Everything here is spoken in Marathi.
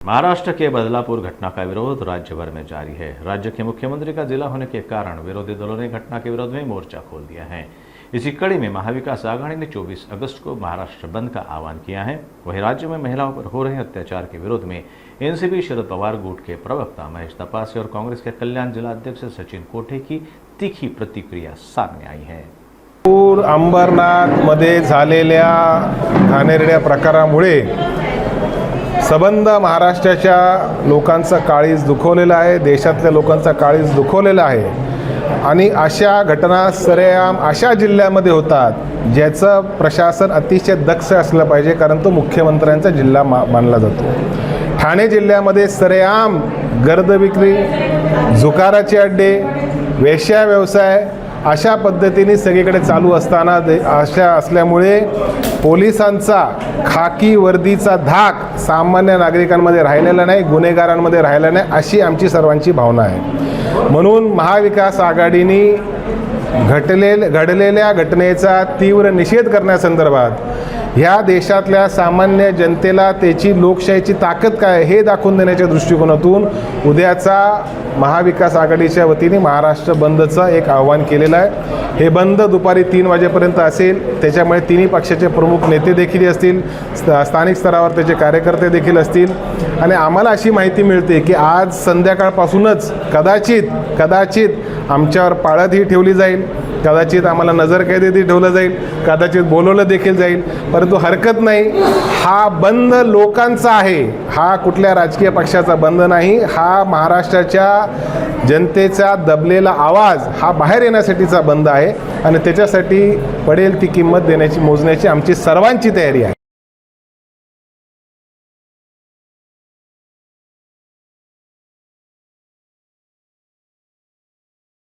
महाराष्ट्र के बदलापुर घटना का विरोध राज्य भर में जारी है। राज्य के मुख्यमंत्री का जिला होने के कारण विरोधी दलों ने घटना के विरोध में मोर्चा खोल दिया है। इसी कड़ी में महाविकास आघाड़ी ने 24 अगस्त को महाराष्ट्र बंद का आह्वान किया है। वहीं राज्य में महिलाओं पर हो रहे अत्याचार के विरोध में एनसीपी शरद पवार गुट के प्रवक्ता महेश तपासे और कांग्रेस के कल्याण जिला अध्यक्ष सचिन कोठे की तीखी प्रतिक्रिया सामने आई है। अंबरनाथ मध्ये झालेल्या घाणेरड्या प्रकारामुळे सबंध महाराष्ट्राच्या लोकांचा काळीज दुखवलेला आहे, देशातल्या लोकांचा काळीज दुखवलेला आहे आणि अशा घटना सरेआम अशा जिल्ह्यामध्ये होतात ज्याचं प्रशासन अतिशय दक्ष असलं पाहिजे, कारण तो मुख्यमंत्र्यांचा जिल्हा मानला जातो। ठाणे जिल्ह्यामध्ये सरेआम गर्द विक्री, झुकाराचे अड्डे, वेश्या व्यवसाय अशा पद्धतीने सगळीकडे चालू असताना अशा असल्यामुळे पोलिसांचा खाकी वर्दीचा धाक सामान्य नागरिकांमध्ये राहिलेला नाही, गुन्हेगारांमध्ये राहिला नाही, अशी आमची सर्वांची भावना आहे। म्हणून महाविकास आघाडीने घडलेल्या घटनेचा तीव्र निषेध करण्यासंदर्भात ह्या देशातल्या सामान्य जनतेला त्याची लोकशाहीची ताकद काय हे दाखवून देण्याच्या दृष्टिकोनातून उद्याचा महाविकास आघाडीच्या वतीने महाराष्ट्र बंदचं एक आव्हान केलेलं आहे। हे बंद दुपारी 3 वाजेपर्यंत असेल, त्याच्यामुळे तिन्ही पक्षाचे प्रमुख नेते देखील असतील, स्थानिक स्तरावर त्याचे कार्यकर्ते देखील असतील आणि आम्हाला अशी माहिती मिळते की आज संध्याकाळपासूनच कदाचित आमच्यावर पाळतही ठेवली जाईल, कदाचित आम्हाला नजरकैदेतही ठेवलं जाईल, कदाचित बोलवलं देखील जाईल, परंतु हरकत नाही। हा बंद लोकांचा आहे, हा कुठल्या राजकीय पक्षाचा बंद नाही, हा महाराष्ट्राच्या जनतेचा दबलेला आवाज हा बाहेर येण्यासाठीचा बंद आहे आणि त्याच्यासाठी पडेल ती किंमत मोजण्याची आमची सर्वांची तयारी आहे।